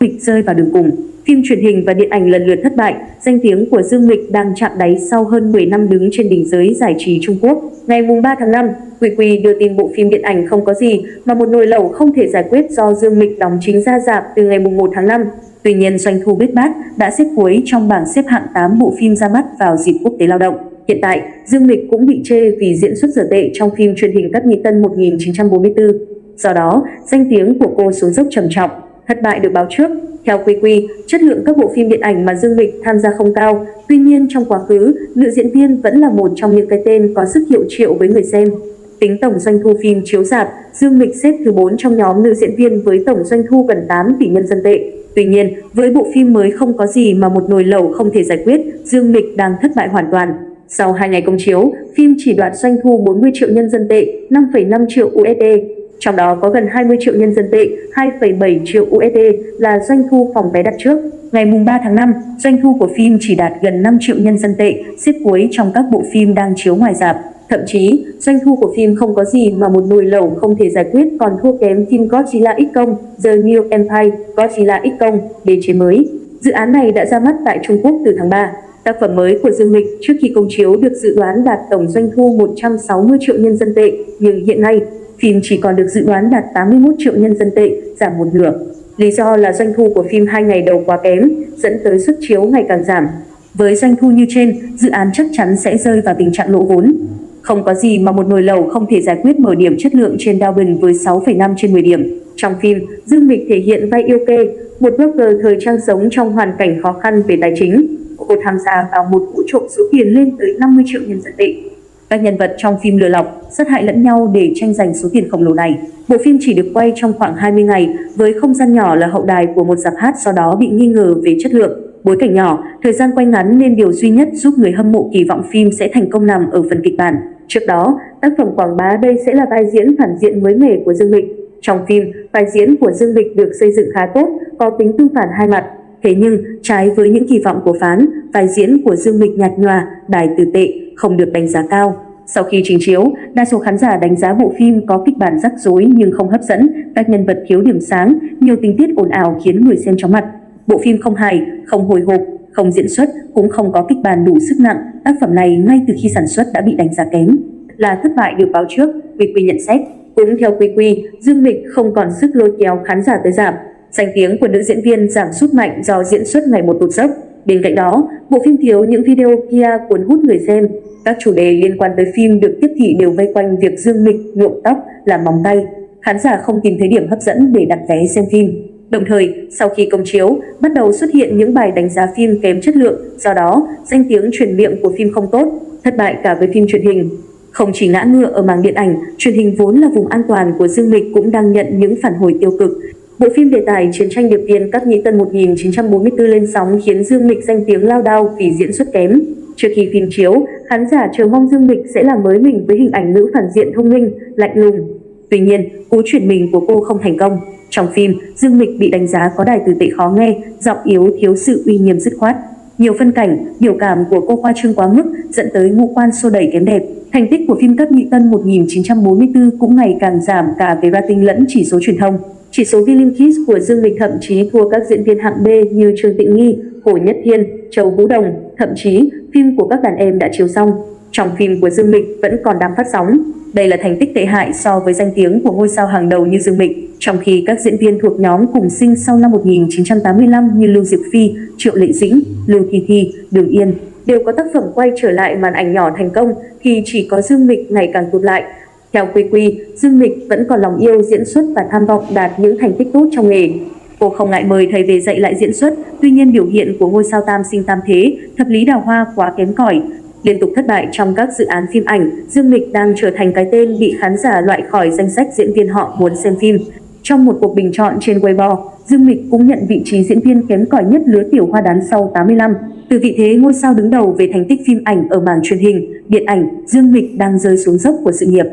Mịch rơi vào đường cùng. Phim truyền hình và điện ảnh lần lượt thất bại, danh tiếng của Dương Mịch đang chạm đáy sau hơn 10 năm đứng trên đỉnh giới giải trí Trung Quốc. Ngày 3 tháng 5, QQ đưa tin bộ phim điện ảnh Không có gì mà một nồi lẩu không thể giải quyết do Dương Mịch đóng chính ra rạp từ ngày 1 tháng 5. Tuy nhiên, doanh thu bết bát đã xếp cuối trong bảng xếp hạng 8 bộ phim ra mắt vào dịp Quốc tế Lao động. Hiện tại, Dương Mịch cũng bị chê vì diễn xuất dở tệ trong phim truyền hình Các Nhị Tân 1944. Do đó, danh tiếng của cô xuống dốc trầm trọng. Thất bại được báo trước. Theo QQ, chất lượng các bộ phim điện ảnh mà Dương Mịch tham gia không cao. Tuy nhiên, trong quá khứ, nữ diễn viên vẫn là một trong những cái tên có sức hiệu triệu với người xem. Tính tổng doanh thu phim chiếu rạp, Dương Mịch xếp thứ 4 trong nhóm nữ diễn viên với tổng doanh thu gần 8 tỷ nhân dân tệ. Tuy nhiên, với bộ phim mới Không có gì mà một nồi lẩu không thể giải quyết, Dương Mịch đang thất bại hoàn toàn. Sau 2 ngày công chiếu, phim chỉ đoạt doanh thu 40 triệu nhân dân tệ, 5,5 triệu USD. Trong đó có gần 20 triệu nhân dân tệ, 2,7 triệu USD là doanh thu phòng vé đặt trước. Ngày 3 tháng 5, doanh thu của phim chỉ đạt gần 5 triệu nhân dân tệ, xếp cuối trong các bộ phim đang chiếu ngoài rạp. Thậm chí, doanh thu của phim Không có gì mà một nồi lẩu không thể giải quyết còn thua kém phim Godzilla X Kong, The New Empire, Godzilla X Kong, đế chế mới. Dự án này đã ra mắt tại Trung Quốc từ tháng 3. Tác phẩm mới của Dương Mịch trước khi công chiếu được dự đoán đạt tổng doanh thu 160 triệu nhân dân tệ, nhưng hiện nay, phim chỉ còn được dự đoán đạt 81 triệu nhân dân tệ, giảm một nửa. Lý do là doanh thu của phim 2 ngày đầu quá kém, dẫn tới suất chiếu ngày càng giảm. Với doanh thu như trên, dự án chắc chắn sẽ rơi vào tình trạng lỗ vốn. Không có gì mà một nồi lẩu không thể giải quyết mở điểm chất lượng trên Douban với 6,5 trên 10 điểm. Trong phim, Dương Mịch thể hiện vai Yêu Kê, một blogger thời trang sống trong hoàn cảnh khó khăn về tài chính. Cô tham gia vào một vụ trộm số tiền lên tới 50 triệu nhân dân tệ. Các nhân vật trong phim lừa lọc, sát hại lẫn nhau để tranh giành số tiền khổng lồ này. Bộ phim chỉ được quay trong khoảng 20 ngày, với không gian nhỏ là hậu đài của một rạp hát sau đó bị nghi ngờ về chất lượng. Bối cảnh nhỏ, thời gian quay ngắn nên điều duy nhất giúp người hâm mộ kỳ vọng phim sẽ thành công nằm ở phần kịch bản. Trước đó, tác phẩm quảng bá đây sẽ là vai diễn phản diện mới mẻ của Dương Mịch. Trong phim, vai diễn của Dương Mịch được xây dựng khá tốt, có tính tương phản hai mặt. Thế nhưng, trái với những kỳ vọng của phán, vai diễn của Dương Mịch nhạt nhòa, đài từ tệ, không được đánh giá cao. Sau khi trình chiếu, đa số khán giả đánh giá bộ phim có kịch bản rắc rối nhưng không hấp dẫn, các nhân vật thiếu điểm sáng, nhiều tình tiết ồn ào khiến người xem chóng mặt. Bộ phim không hài, không hồi hộp, không diễn xuất, cũng không có kịch bản đủ sức nặng. Tác phẩm này ngay từ khi sản xuất đã bị đánh giá kém, là thất bại được báo trước, QQ nhận xét. Cũng theo QQ, Dương Mịch không còn sức lôi kéo khán giả tới rạp. Danh tiếng của nữ diễn viên giảm sút mạnh do diễn xuất ngày một tụt dốc. Bên cạnh đó, bộ phim thiếu những video PR cuốn hút người xem. Các chủ đề liên quan tới phim được tiếp thị đều vây quanh việc Dương Mịch nhuộm tóc, làm móng tay. Khán giả không tìm thấy điểm hấp dẫn để đặt vé xem phim. Đồng thời, sau khi công chiếu, bắt đầu xuất hiện những bài đánh giá phim kém chất lượng, do đó, danh tiếng truyền miệng của phim không tốt, thất bại cả với phim truyền hình. Không chỉ ngã ngựa ở mảng điện ảnh, truyền hình vốn là vùng an toàn của Dương Mịch cũng đang nhận những phản hồi tiêu cực. Bộ phim đề tài chiến tranh điệp viên Các Nhị Tân 1944 lên sóng khiến Dương Mịch danh tiếng lao đao vì diễn xuất kém. Trước khi phim chiếu, khán giả chờ mong Dương Mịch sẽ làm mới mình với hình ảnh nữ phản diện thông minh, lạnh lùng. Tuy nhiên, cú chuyển mình của cô không thành công. Trong phim, Dương Mịch bị đánh giá có đài từ tệ khó nghe, giọng yếu thiếu sự uy nghiêm dứt khoát. Nhiều phân cảnh, biểu cảm của cô khoa trương quá mức dẫn tới ngũ quan xô đẩy kém đẹp. Thành tích của phim Các Nhị Tân 1944 cũng ngày càng giảm cả về rating lẫn chỉ số truyền thông. Chỉ số Vilim Kids của Dương Mịch thậm chí thua các diễn viên hạng B như Trương Tịnh Nghi, Hồ Nhất Thiên, Châu Vũ Đồng. Thậm chí, phim của các đàn em đã chiếu xong. Trong phim của Dương Mịch vẫn còn đang phát sóng. Đây là thành tích tệ hại so với danh tiếng của ngôi sao hàng đầu như Dương Mịch. Trong khi các diễn viên thuộc nhóm cùng sinh sau năm 1985 như Lưu Diệc Phi, Triệu Lệ Dĩnh, Lưu Thi Thi, Đường Yên đều có tác phẩm quay trở lại màn ảnh nhỏ thành công, thì chỉ có Dương Mịch ngày càng tụt lại. Theo QQ, Dương Mịch vẫn còn lòng yêu diễn xuất và tham vọng đạt những thành tích tốt trong nghề. Cô không ngại mời thầy về dạy lại diễn xuất, tuy nhiên biểu hiện của ngôi sao tam sinh tam thế, thập lý đào hoa quá kém cỏi. Liên tục thất bại trong các dự án phim ảnh, Dương Mịch đang trở thành cái tên bị khán giả loại khỏi danh sách diễn viên họ muốn xem phim. Trong một cuộc bình chọn trên Weibo, Dương Mịch cũng nhận vị trí diễn viên kém cỏi nhất lứa tiểu hoa đán sau 85. Từ vị thế ngôi sao đứng đầu về thành tích phim ảnh ở mảng truyền hình, điện ảnh, Dương Mịch đang rơi xuống dốc của sự nghiệp.